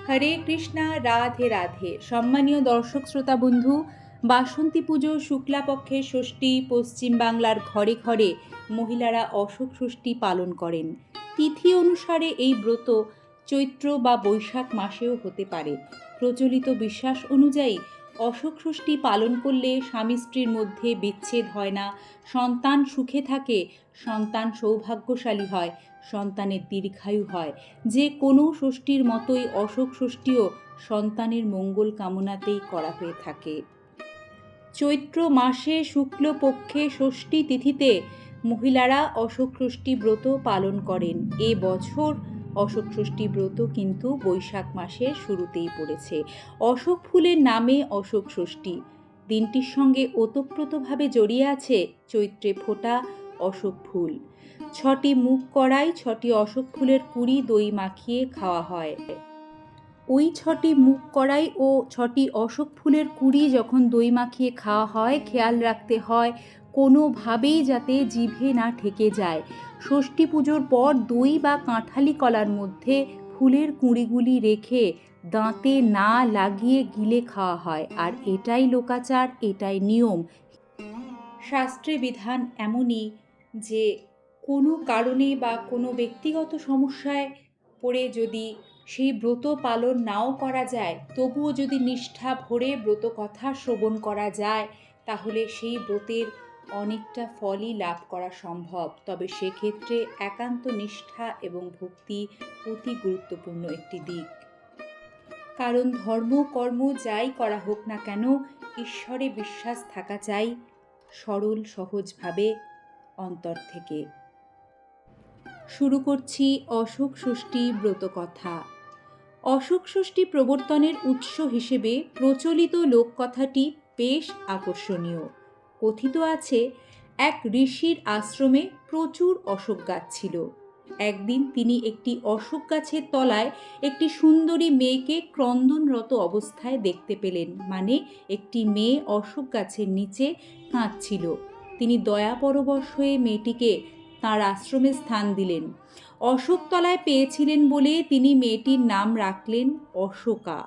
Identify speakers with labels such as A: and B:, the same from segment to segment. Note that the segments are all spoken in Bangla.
A: হরে কৃষ্ণা, রাধে রাধে। সম্মানীয় দর্শক শ্রোতা বন্ধু, বাসন্তী পুজো শুক্লাপক্ষের ষষ্ঠী পশ্চিমবাংলার ঘরে ঘরে মহিলারা অশোক ষষ্ঠী পালন করেন। তিথি অনুসারে এই ব্রত চৈত্র বা বৈশাখ মাসেও হতে পারে। প্রচলিত বিশ্বাস অনুযায়ী অশোক ষষ্ঠী পালন করলে স্বামী স্ত্রীর মধ্যে বিচ্ছেদ হয় না, সন্তান সুখে থাকে, সন্তান সৌভাগ্যশালী হয়, সন্তানের দীর্ঘায়ু হয়। যে কোনো ষষ্ঠীর মতোই অশোক ষষ্ঠীও সন্তানের মঙ্গল কামনাতেই করা হয়ে থাকে। চৈত্র মাসে শুক্লপক্ষে ষষ্ঠী তিথিতে মহিলারা অশোক ষষ্ঠী ব্রত পালন করেন। এ বছর অশোক ষষ্ঠী ব্রত কিন্তু বৈশাখ মাসের শুরুতেই পড়েছে। অশোক ফুলের নামে অশোক ষষ্ঠী। দিনটির সঙ্গে ওতপ্রোতভাবে জড়িয়ে আছে চৈত্রে ফোটা অশোক ফুল। 6টি মুখ কড়াই, 6টি অশোক ফুলের কুঁড়ি দই মাখিয়ে খাওয়া হয়। ওই 6টি মুখ কড়াই ও 6টি অশোক ফুলের কুঁড়ি যখন দই মাখিয়ে খাওয়া হয়, খেয়াল রাখতে হয় কোনোভাবেই যাতে জিভে না ঠেকে যায়। ষষ্ঠী পুজোর পর দই বা কাঁঠালি কলার মধ্যে ফুলের কুঁড়িগুলি রেখে দাঁতে না লাগিয়ে গিলে খাওয়া হয়। আর এটাই লোকাচার, এটাই নিয়ম। শাস্ত্রে বিধান এমনই যে কোনো কারণে বা কোনো ব্যক্তিগত সমস্যায় পড়ে যদি সেই ব্রত পালন নাও করা যায়, তবুও যদি নিষ্ঠা ভরে ব্রত কথা শ্রবণ করা যায়, তাহলে সেই ব্রতের অনেকটা ফলই লাভ করা সম্ভব। তবে সেক্ষেত্রে একান্ত নিষ্ঠা এবং ভক্তি অতি গুরুত্বপূর্ণ একটি দিক। কারণ ধর্ম কর্ম যাই করা হোক না কেন, ঈশ্বরে বিশ্বাস থাকা চাই সরল সহজভাবে অন্তর থেকে। শুরু করছি অশোক ষষ্ঠী ব্রতকথা। অশোক ষষ্ঠী প্রবর্তনের উৎস হিসেবে প্রচলিত লোককথাটি বেশ আকর্ষণীয়। কথিত আছে, এক ঋষির আশ্রমে প্রচুর অশোক গাছ ছিল। একদিন তিনি একটি অশোক গাছের তলায় একটি সুন্দরী মেয়েকে ক্রন্দনরত অবস্থায় দেখতে পেলেন। মানে একটি মেয়ে অশোক গাছের নিচে কাঁদছিল। তিনি দয়াপরবশ হয়ে মেয়েটিকে তাঁর আশ্রমে স্থান দিলেন। অশোকতলায় পেয়েছিলেন বলে তিনি মেয়েটির নাম রাখলেন অশোকা।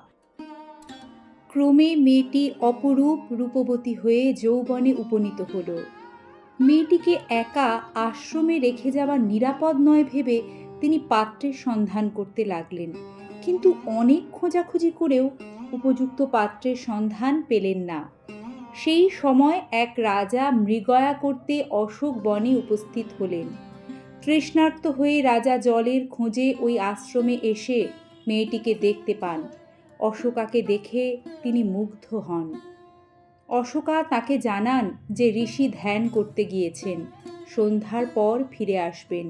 A: ক্রমে মেয়েটি অপরূপ রূপবতী হয়ে যৌবনে উপনীত হল। মেয়েটিকে একা আশ্রমে রেখে যাওয়া নিরাপদ নয় ভেবে তিনি পাত্রের সন্ধান করতে লাগলেন। কিন্তু অনেক খোঁজাখুঁজি করেও উপযুক্ত পাত্রের সন্ধান পেলেন না। সেই সময় এক রাজা মৃগয়া করতে অশোক বনে উপস্থিত হলেন। তৃষ্ণার্ত হয়ে রাজা জলের খোঁজে ওই আশ্রমে এসে মেয়েটিকে দেখতে পান। অশোকাকে দেখে তিনি মুগ্ধ হন। অশোকা তাকে জানান যে ঋষি ধ্যান করতে গিয়েছেন, সন্ধ্যার পর ফিরে আসবেন।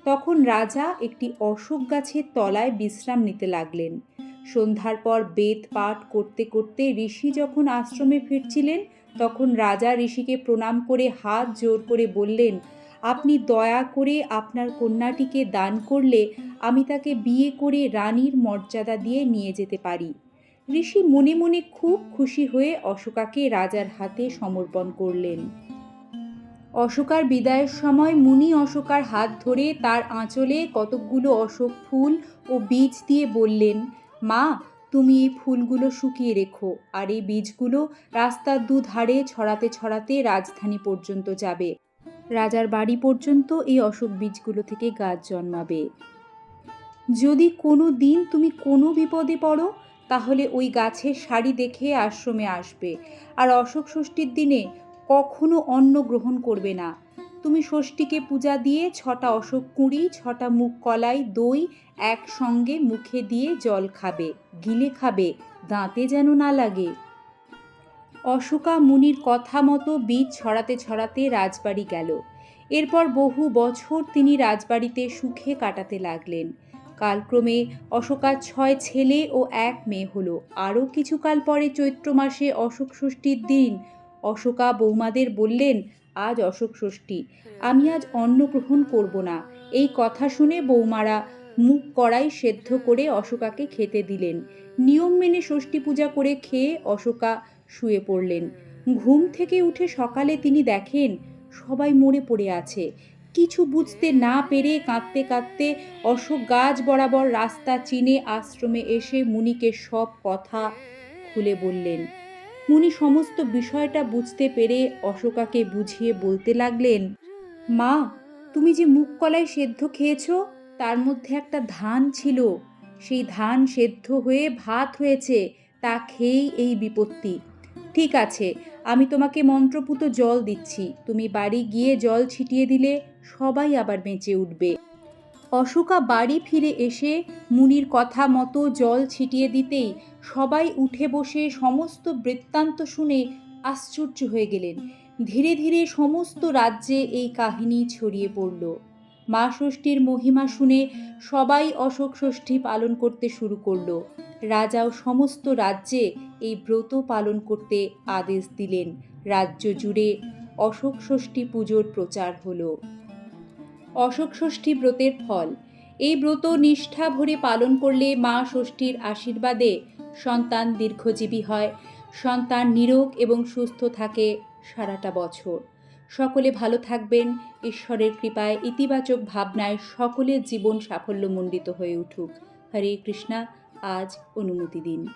A: তখন রাজা একটি অশোক গাছের তলায় বিশ্রাম নিতে লাগলেন। সন্ধ্যার পর বেদ পাঠ করতে করতে ঋষি যখন আশ্রমে ফিরছিলেন, তখন রাজা ঋষিকে প্রণাম করে হাত জোর করে বললেন, আপনি দয়া করে আপনার কন্যাটিকে দান করলে আমি তাকে বিয়ে করে রানীর মর্যাদা দিয়ে নিয়ে যেতে পারি। ঋষি মনে মনে খুব খুশি হয়ে অশোকাকে রাজার হাতে সমর্পণ করলেন। অশোকার বিদায়ের সময় মুনি অশোকার হাত ধরে তার আঁচলে কতকগুলো অশোক ফুল ও বীজ দিয়ে বললেন, মা, তুমি এই ফুলগুলো শুকিয়ে রেখো, আর এই বীজগুলো রাস্তার দুধারে ছড়াতে ছড়াতে রাজধানী পর্যন্ত যাবে। রাজার বাড়ি পর্যন্ত এই অশোক বীজগুলো থেকে গাছ জন্মাবে। যদি কোনো দিন তুমি কোনো বিপদে পড়ো, তাহলে ওই গাছের সারি দেখে আশ্রমে আসবে। আর অশোক ষষ্ঠীর দিনে কখনো অন্ন গ্রহণ করবে না। তুমি ষষ্ঠীকে পূজা দিয়ে 6টা অশোক কুঁড়ি, 6টা মুখ কলাই, দই একসঙ্গে মুখে দিয়ে জল খাবে, গিলে খাবে, দাঁতে যেন না লাগে। অশোকা মুনির কথা মতো বীজ ছড়াতে ছড়াতে রাজবাড়ি গেল। এরপর বহু বছর তিনি রাজবাড়িতে সুখে কাটাতে লাগলেন। কালক্রমে অশোকার 6 ছেলে ও 1 মেয়ে হলো। আরও কিছুকাল পরে চৈত্র মাসে অশোক ষষ্ঠীর দিন অশোকা বৌমাদের বললেন, আজ অশোক ষষ্ঠী, আমি আজ অন্ন গ্রহণ করব না। এই কথা শুনে বৌমারা মুখ কড়াই সেদ্ধ করে অশোকাকে খেতে দিলেন। নিয়ম মেনে ষষ্ঠী পূজা করে খেয়ে অশোকা শুয়ে পড়লেন। ঘুম থেকে উঠে সকালে তিনি দেখেন সবাই মরে পড়ে আছে, কিছু বুঝতে না পেরে কাঁদতে কাঁদতে অশোক গাছ বরাবর রাস্তা চিনে আশ্রমে এসে মুনিকে সব কথা খুলে বললেন। মুনি সমস্ত বিষয়টা বুঝতে পেরে অশোকাকে বুঝিয়ে বলতে লাগলেন, মা, তুমি যে মুগ কলাই সেদ্ধ খেয়েছ তার মধ্যে একটা ধান ছিল, সেই ধান সেদ্ধ হয়ে ভাত হয়েছে, তা খেয়েই এই বিপত্তি। ঠিক আছে, আমি তোমাকে মন্ত্রপুত জল দিচ্ছি, তুমি বাড়ি গিয়ে জল ছিটিয়ে দিলে সবাই আবার বেঁচে উঠবে। অশোকা বাড়ি ফিরে এসে মুনির কথা মতো জল ছিটিয়ে দিতেই সবাই উঠে বসে সমস্ত বৃত্তান্ত শুনে আশ্চর্য হয়ে গেলেন। ধীরে ধীরে সমস্ত রাজ্যে এই কাহিনী ছড়িয়ে পড়ল। মা ষষ্ঠীর মহিমা শুনে সবাই অশোক ষষ্ঠী পালন করতে শুরু করল। রাজাও সমস্ত রাজ্যে এই ব্রত পালন করতে আদেশ দিলেন। রাজ্য জুড়ে অশোক ষষ্ঠী পুজোর প্রচার হলো। অশোক ষষ্ঠী ব্রতের ফল। এই ব্রত নিষ্ঠা ভরে পালন করলে মা ষষ্ঠীর আশীর্বাদে সন্তান দীর্ঘজীবী হয়, সন্তান নিরোগ এবং সুস্থ থাকে সারাটা বছর। সকলে ভালো থাকবেন, ঈশ্বরের কৃপায় ইতিবাচক ভাবনায় সকলের জীবন সাফল্যমণ্ডিত হয়ে উঠুক। হরে কৃষ্ণা। আজ অনুমতি দিন।